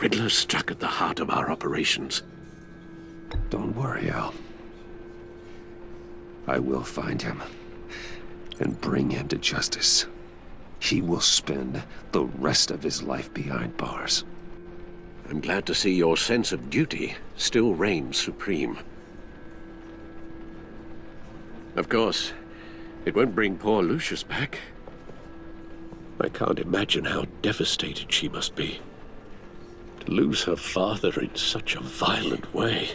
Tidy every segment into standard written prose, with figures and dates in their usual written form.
Riddler struck at the heart of our operations. Don't worry, Al. I will find him and bring him to justice. He will spend the rest of his life behind bars. I'm glad to see your sense of duty still reigns supreme. Of course, it won't bring poor Lucius back. I can't imagine how devastated she must be. To lose her father in such a violent way.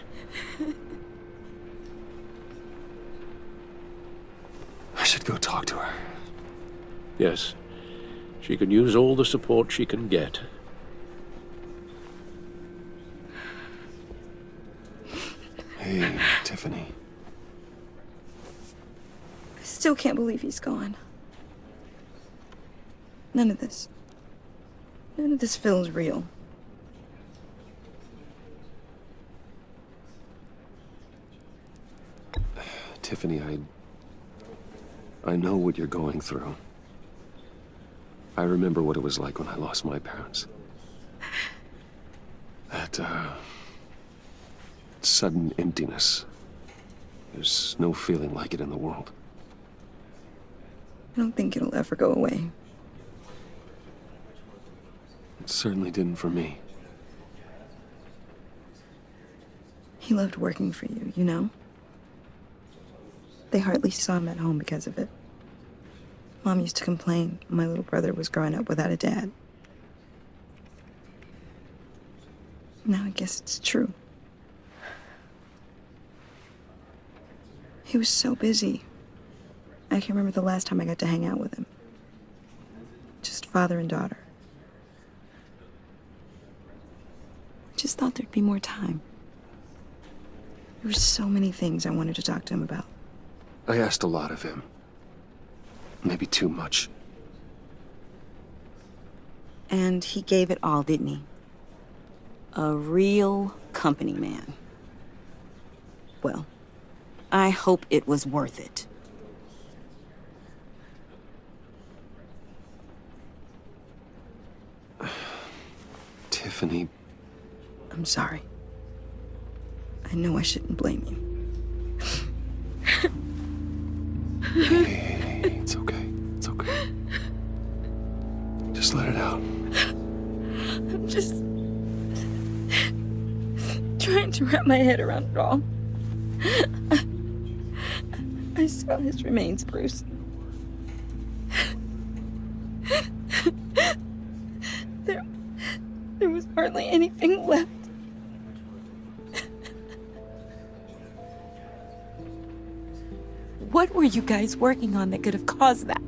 I should go talk to her. Yes, she can use all the support she can get. Hey, Tiffany. I still can't believe he's gone. None of this feels real. Tiffany, I know what you're going through. I remember what it was like when I lost my parents. That, sudden emptiness. There's no feeling like it in the world. I don't think it'll ever go away. It certainly didn't for me. He loved working for you, you know? They hardly saw him at home because of it. Mom used to complain my little brother was growing up without a dad. Now I guess it's true. He was so busy. I can't remember the last time I got to hang out with him. Just father and daughter. I just thought there'd be more time. There were so many things I wanted to talk to him about. I asked a lot of him. Maybe too much. And he gave it all, didn't he? A real company man. Well, I hope it was worth it. Tiffany. I'm sorry. I know I shouldn't blame you. Hey, it's okay. It's okay. Just let it out. I'm just trying to wrap my head around it all. I saw his remains, Bruce. There was hardly anything left. What were you guys working on that could have caused that?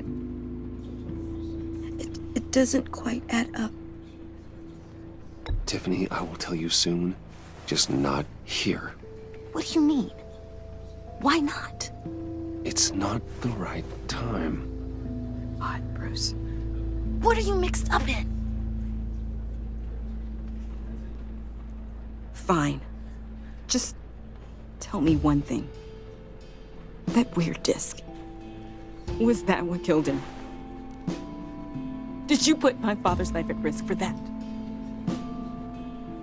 It doesn't quite add up. Tiffany, I will tell you soon. Just not here. What do you mean? Why not? It's not the right time. What, Bruce? What are you mixed up in? Fine. Just tell me one thing. That weird disc. Was that what killed him? Did you put my father's life at risk for that?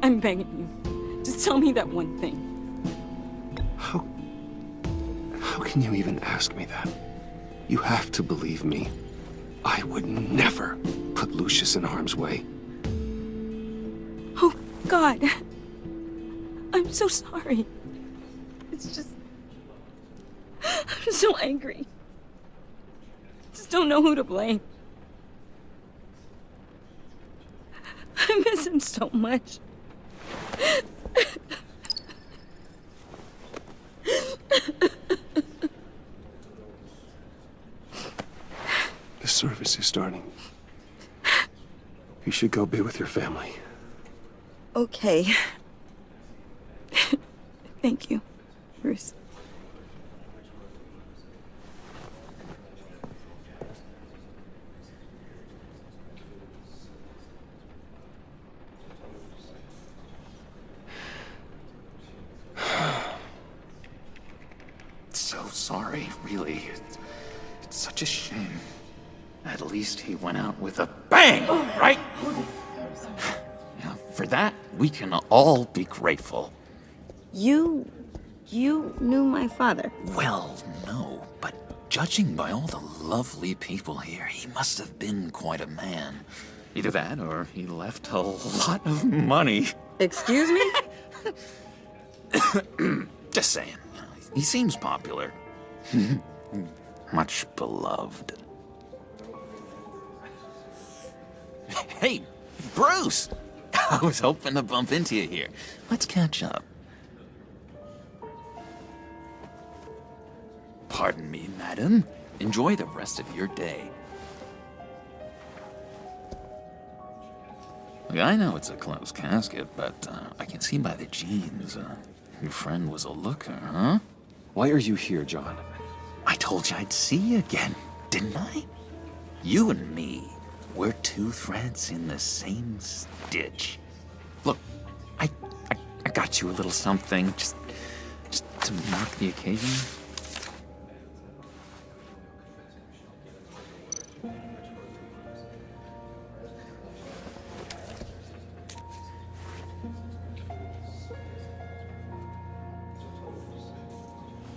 I'm begging you. Just tell me that one thing. How can you even ask me that? You have to believe me. I would never put Lucius in harm's way. Oh, God. I'm so sorry. It's just... I'm so angry. Just don't know who to blame. I miss him so much. The service is starting. You should go be with your family. Okay. Thank you, Bruce. So sorry, really. It's such a shame. At least he went out with a bang, right? Now For that, we can all be grateful. You knew my father. Well, no, but judging by all the lovely people here, he must have been quite a man. Either that, or he left a lot of money. Excuse me? Just saying. He seems popular. Much beloved. Hey, Bruce! I was hoping to bump into you here. Let's catch up. Pardon me, madam. Enjoy the rest of your day. Look, I know it's a closed casket, but I can see by the jeans, your friend was a looker, huh? Why are you here, John? I told you I'd see you again, didn't I? You and me, we're two threads in the same stitch. Look, I got you a little something, just to mark the occasion.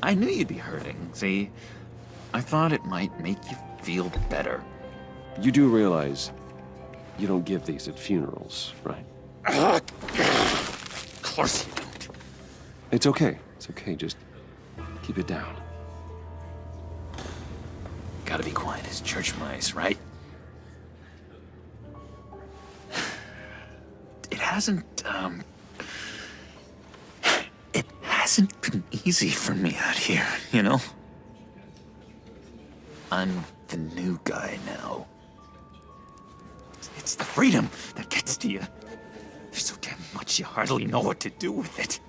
I knew you'd be hurting, see? I thought it might make you feel better. You do realize you don't give these at funerals, right? Of course you don't. It's okay. It's okay. Just keep it down. Gotta be quiet as church mice, right? It hasn't been easy for me out here, you know? I'm the new guy now. It's the freedom that gets to you. There's so damn much you hardly know what to do with it.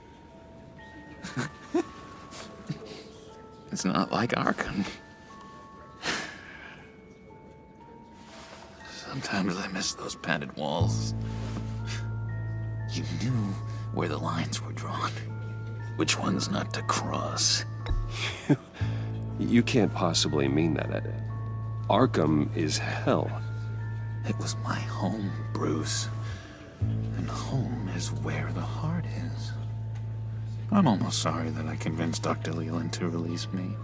It's not like Arkham. Sometimes I miss those padded walls. You knew where the lines were drawn. Which ones not to cross. You can't possibly mean that. Arkham is hell. It was my home, Bruce. And home is where the heart is. I'm almost sorry that I convinced Dr. Leland to release me.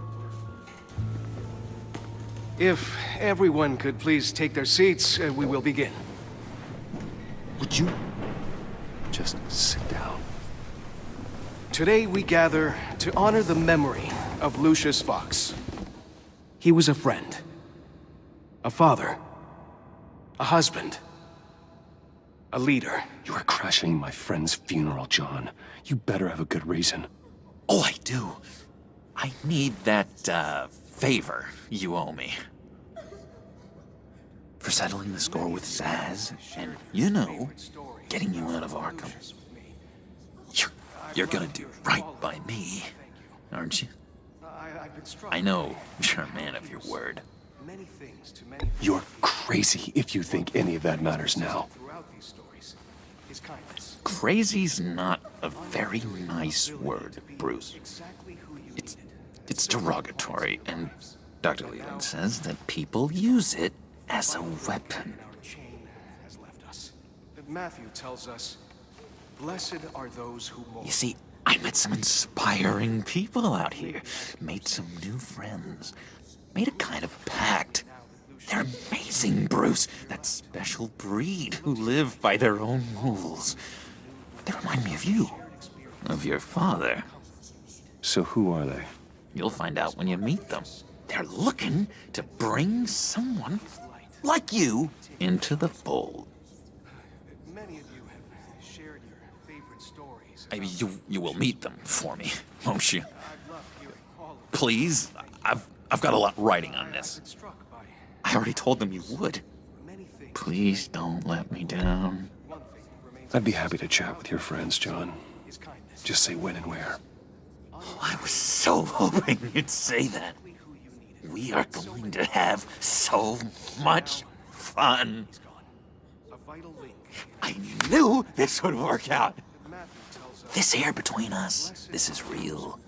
If everyone could please take their seats, we will begin. Would you just sit down? Today we gather to honor the memory of Lucius Fox. He was a friend, a father, a husband, a leader. You are crashing my friend's funeral, John. You better have a good reason. Oh, I do. I need that, favor you owe me. For settling the score with Zaz, and, you know, getting you out of Arkham. You're gonna do right by me, aren't you? I know you're a man of your word. You're crazy if you think any of that matters now. Crazy's not a very nice word, Bruce. It's derogatory, and Dr. Leland says that people use it as a weapon. Matthew tells us, blessed are those who mourn. You see, I met some inspiring people out here, made some new friends, made a kind of pact. They're amazing, Bruce. That special breed who live by their own rules. They remind me of you, of your father. So who are they? You'll find out when you meet them. They're looking to bring someone like you into the fold. Many of you have shared your favorite stories. Maybe you will meet them for me, won't you? I've loved hearing all of them. Please, I've got a lot writing on this. Been struck by I already told them you would. many things. Please don't let me down. One thing remains I'd be happy to chat with your friends, John. his kindness. Just say when and where. Oh, I was so hoping you'd say that. We are going to have so much fun. A vital link. I knew this would work out. Matthew tells us This air between us, this is real.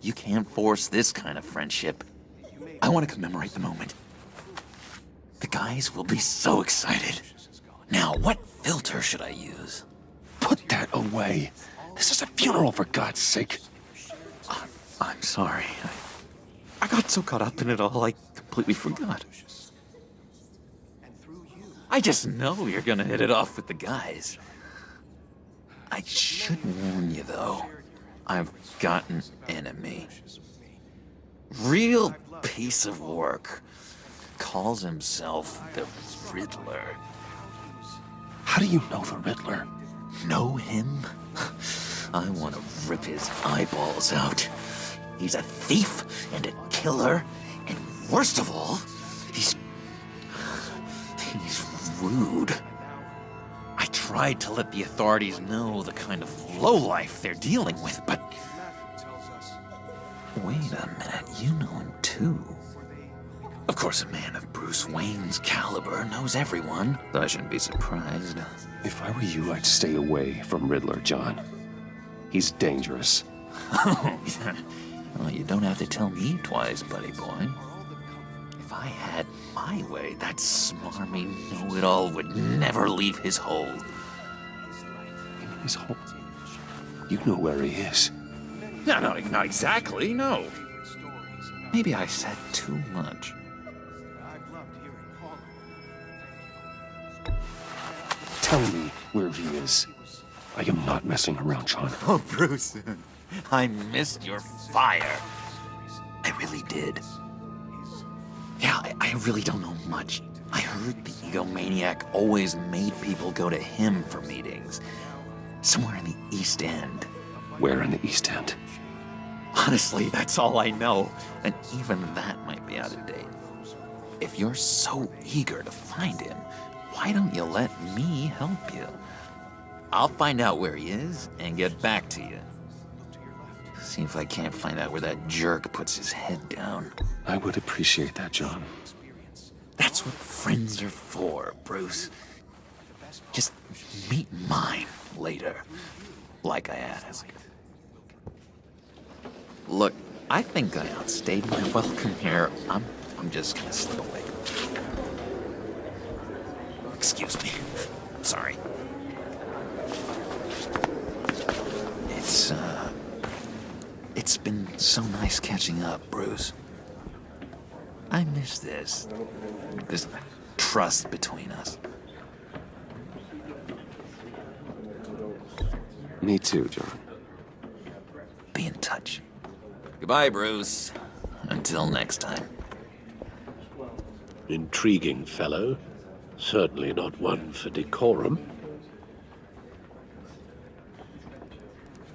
You can't force this kind of friendship. I want to commemorate the moment. The guys will be so excited. Now, what filter should I use? Get away. This is a funeral, for God's sake. I'm sorry. I got so caught up in it all, I completely forgot. I just know you're gonna hit it off with the guys. I should warn you, though. I've got an enemy. Real piece of work. Calls himself the Riddler. How do you know the Riddler? Know him? I want to rip his eyeballs out. He's a thief and a killer, and worst of all, he's rude. I tried to let the authorities know the kind of lowlife they're dealing with, but... Wait a minute, you know him too. Of course, a man of Bruce Wayne's caliber knows everyone, so I shouldn't be surprised. If I were you, I'd stay away from Riddler, John. He's dangerous. Well, you don't have to tell me twice, buddy boy. If I had my way, that smarmy know-it-all would never leave his hole. His hole? You know where he is. No, not exactly, no. Maybe I said too much. Tell me where he is. I am not messing around, John. Oh, Bruce, I missed your fire. I really did. Yeah, I really don't know much. I heard the egomaniac always made people go to him for meetings. Somewhere in the East End. Where in the East End? Honestly, that's all I know. And even that might be out of date. If you're so eager to find him, why don't you let me help you? I'll find out where he is and get back to you. See if I can't find out where that jerk puts his head down. I would appreciate that, John. That's what friends are for, Bruce. Just meet mine later, like I asked. Look, I think I outstayed my welcome here. I'm just gonna slip away. Excuse me. Sorry. It's been so nice catching up, Bruce. I miss this trust between us. Me too, John. Be in touch. Goodbye, Bruce. Until next time. Intriguing fellow. Certainly not one for decorum.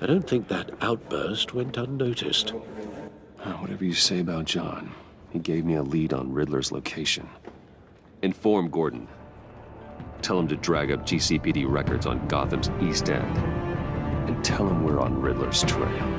I don't think that outburst went unnoticed. Whatever you say about John, he gave me a lead on Riddler's location. Inform Gordon. Tell him to drag up GCPD records on Gotham's East End. And tell him we're on Riddler's trail.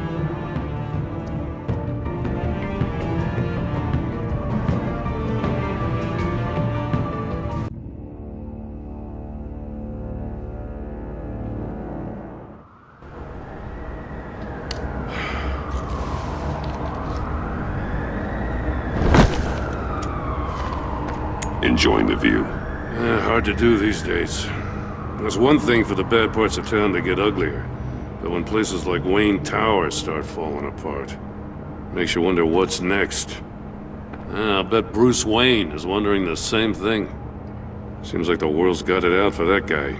Enjoying the view. Hard to do these days. There's one thing for the bad parts of town to get uglier, but when places like Wayne Tower start falling apart, makes you wonder what's next. I'll bet Bruce Wayne is wondering the same thing. Seems like the world's got it out for that guy.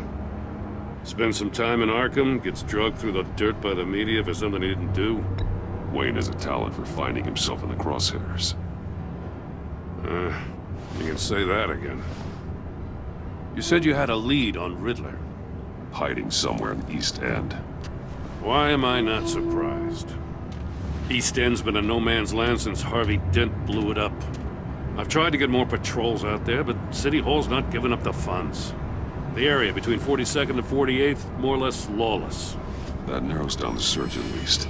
Spends some time in Arkham, gets dragged through the dirt by the media for something he didn't do. Wayne has a talent for finding himself in the crosshairs. You can say that again. You said you had a lead on Riddler. Hiding somewhere in the East End. Why am I not surprised? East End's been a no-man's land since Harvey Dent blew it up. I've tried to get more patrols out there, but City Hall's not giving up the funds. The area between 42nd and 48th, more or less lawless. That narrows down the search at least.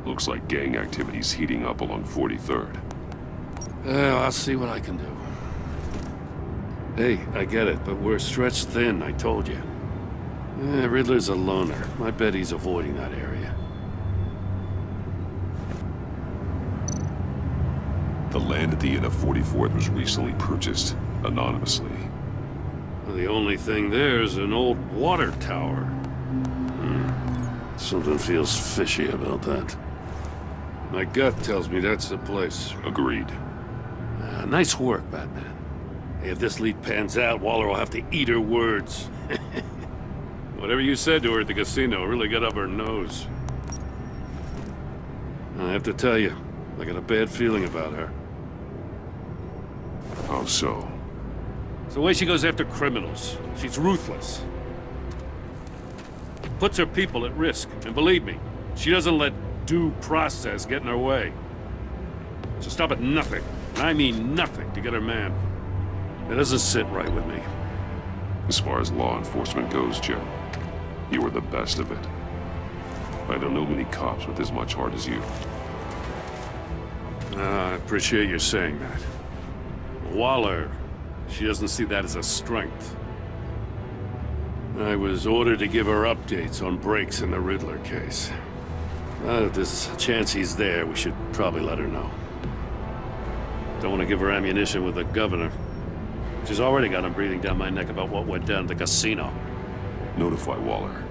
Looks like gang activity's heating up along 43rd. Well, I'll see what I can do. Hey, I get it, but we're stretched thin, I told you. Riddler's a loner. I bet he's avoiding that area. The land at the end of 44th was recently purchased, anonymously. Well, the only thing there is an old water tower. Something feels fishy about that. My gut tells me that's the place. Agreed. Nice work, Batman. Hey, if this lead pans out, Waller will have to eat her words. Whatever you said to her at the casino really got up her nose. I have to tell you, I got a bad feeling about her. How so? It's the way she goes after criminals. She's ruthless. Puts her people at risk. And believe me, she doesn't let due process get in her way. She'll stop at nothing, and I mean nothing, to get her man. It doesn't sit right with me. As far as law enforcement goes, Joe, you were the best of it. I don't know many cops with as much heart as you. I appreciate you saying that. Waller, she doesn't see that as a strength. I was ordered to give her updates on breaks in the Riddler case. If there's a chance he's there, we should probably let her know. Don't want to give her ammunition with the governor. She's already got him breathing down my neck about what went down at the casino. Notify Waller.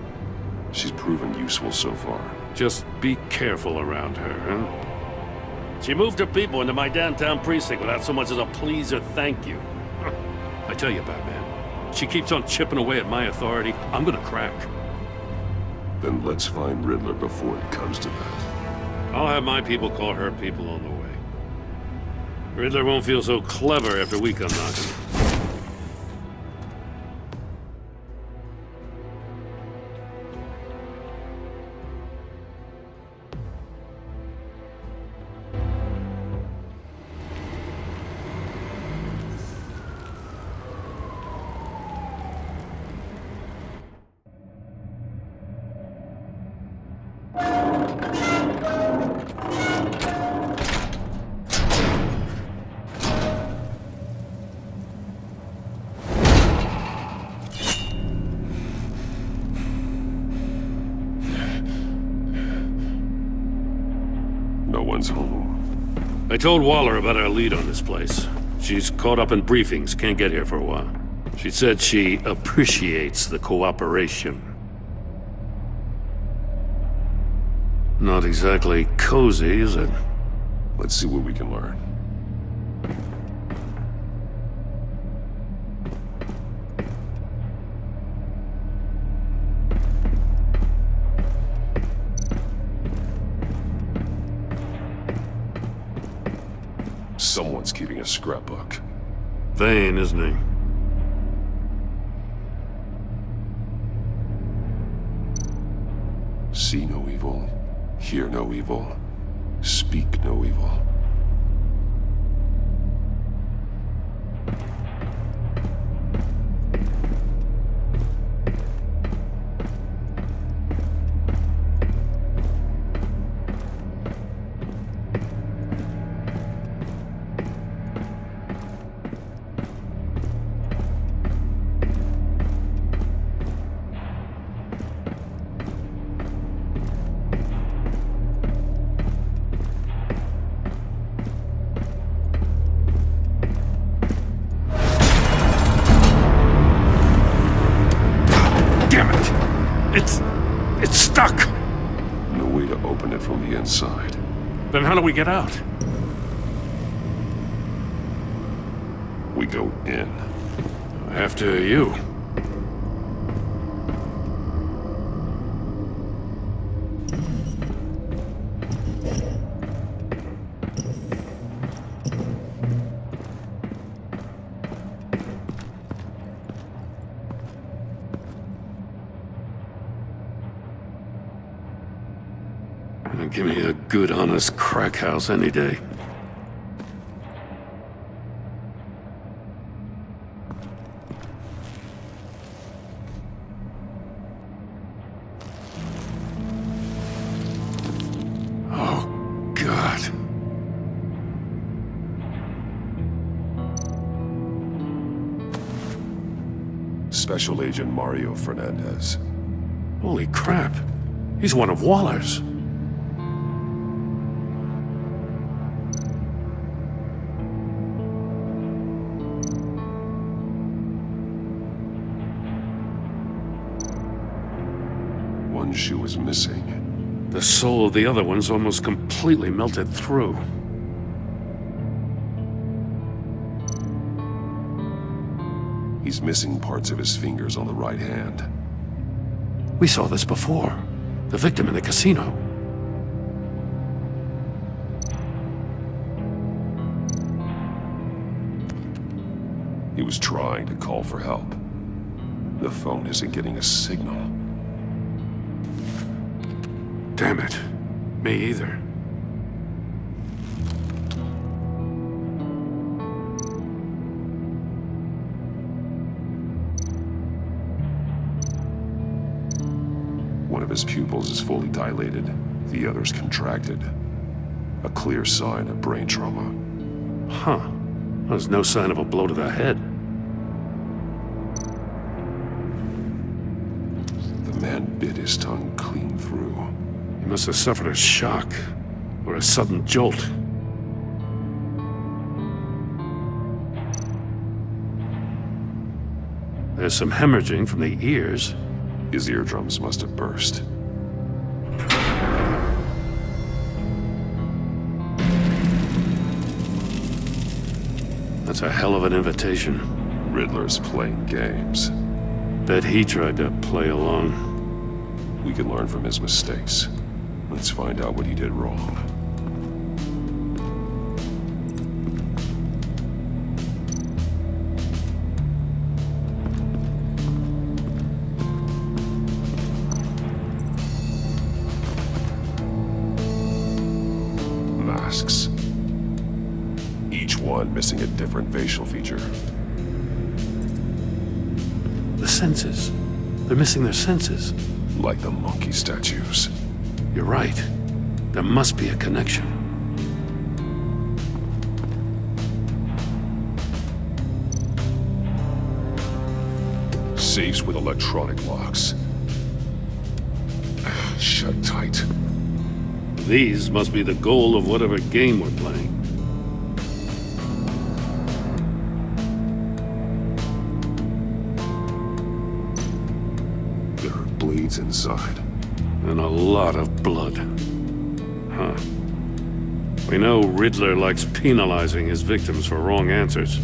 She's proven useful so far. Just be careful around her, huh? She moved her people into my downtown precinct without so much as a please or thank you. I tell you, Batman, she keeps on chipping away at my authority. I'm gonna crack. Then let's find Riddler before it comes to that. I'll have my people call her people on the way. Riddler won't feel so clever after we come knocking. No one's home. I told Waller about our lead on this place. She's caught up in briefings, can't get here for a while. She said she appreciates the cooperation. Not exactly cozy, is it? Let's see what we can learn. Someone's keeping a scrapbook. Vain, isn't he? See no evil, hear no evil, speak no evil. It's stuck! No way to open it from the inside. Then how do we get out? We go in. After you. Give me a good, honest crack house any day. Oh, God. Special Agent Mario Fernandez. Holy crap. He's one of Waller's. one shoe was missing. The soul of the other one's almost completely melted through. He's missing parts of his fingers on the right hand. We saw this before. The victim in the casino. He was trying to call for help. The phone isn't getting a signal. Damn it. Me either. One of his pupils is fully dilated, the other's contracted. A clear sign of brain trauma. Huh. There's no sign of a blow to the head. The man bit his tongue clean through. He must have suffered a shock, or a sudden jolt. There's some hemorrhaging from the ears. His eardrums must have burst. That's a hell of an invitation. Riddler's playing games. Bet he tried to play along. We can learn from his mistakes. Let's find out what he did wrong. Masks. Each one missing a different facial feature. The senses. They're missing their senses. Like the monkey statues. You're right. There must be a connection. Safes with electronic locks. Shut tight. These must be the goal of whatever game we're playing. There are bleeds inside. And a lot of blood. Huh. We know Riddler likes penalizing his victims for wrong answers.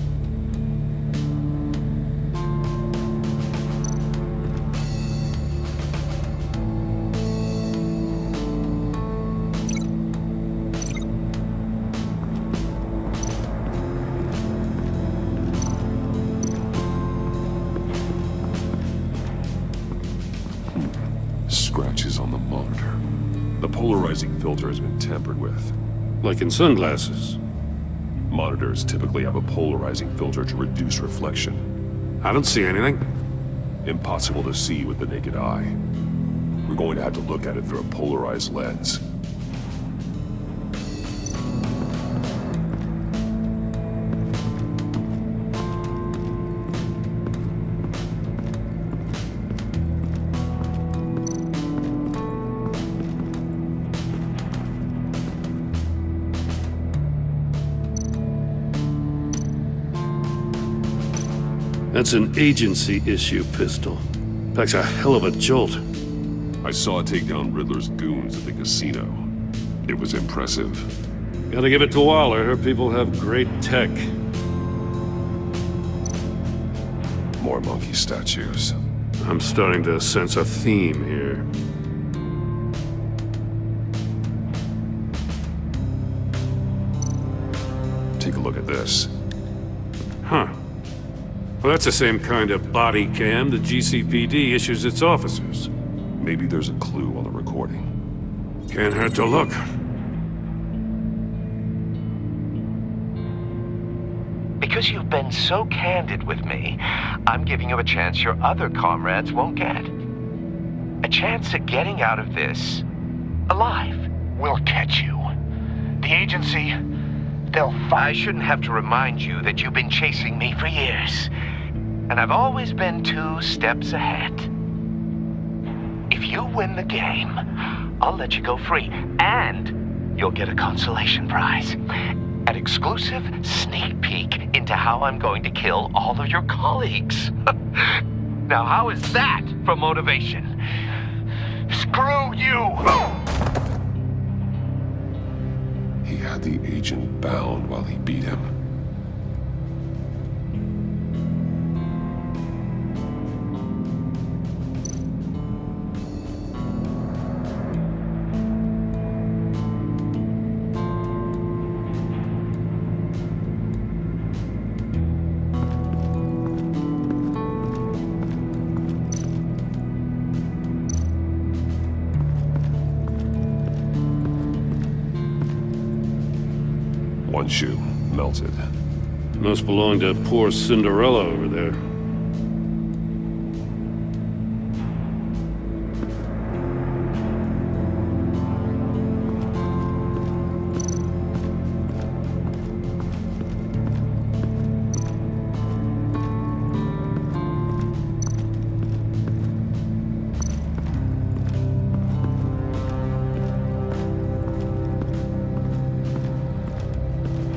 Scratches on the monitor. The polarizing filter has been tampered with. Like in sunglasses. Monitors typically have a polarizing filter to reduce reflection. I don't see anything. Impossible to see with the naked eye. We're going to have to look at it through a polarized lens. That's an agency issue pistol. Packs a hell of a jolt. I saw it take down Riddler's goons at the casino. It was impressive. Gotta give it to Waller. Her people have great tech. More monkey statues. I'm starting to sense a theme here. Take a look at this. Huh. Well, that's the same kind of body cam the GCPD issues its officers. Maybe there's a clue on the recording. Can't hurt to look. Because you've been so candid with me, I'm giving you a chance your other comrades won't get. A chance at getting out of this alive. We'll catch you. The agency, they'll I shouldn't have to remind you that you've been chasing me for years. And I've always been 2 steps ahead. If you win the game, I'll let you go free. And you'll get a consolation prize. An exclusive sneak peek into how I'm going to kill all of your colleagues. Now, how is that for motivation? Screw you! He had the agent bound while he beat him. One shoe, melted. Must belong to poor Cinderella over there.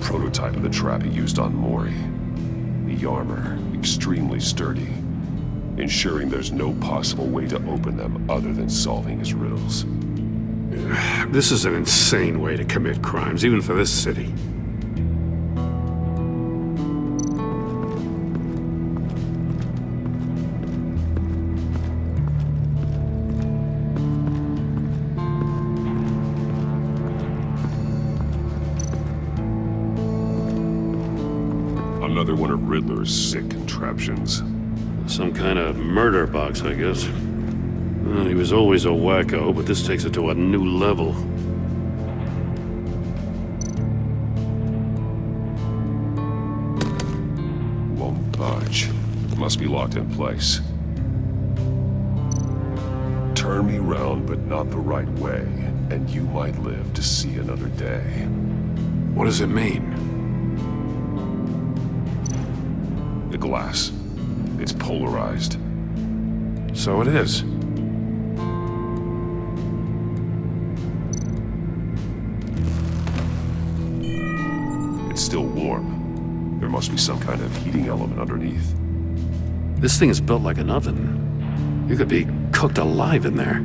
Prototype of the trap he used on Mori. The armor, extremely sturdy, ensuring there's no possible way to open them other than solving his riddles. This is an insane way to commit crimes, even for this city. Another one of Riddler's sick contraptions. Some kind of murder box, I guess. He was always a wacko, but this takes it to a new level. Won't budge. Must be locked in place. Turn me round, but not the right way, and you might live to see another day. What does it mean? The glass. It's polarized. So it is. It's still warm. There must be some kind of heating element underneath. This thing is built like an oven. You could be cooked alive in there.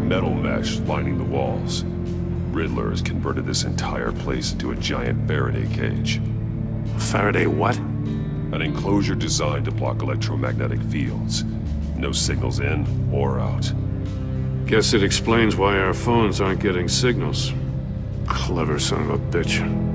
Metal mesh lining the walls. Riddler has converted this entire place into a giant Faraday cage. Faraday what? An enclosure designed to block electromagnetic fields. No signals in or out. Guess it explains why our phones aren't getting signals. Clever son of a bitch.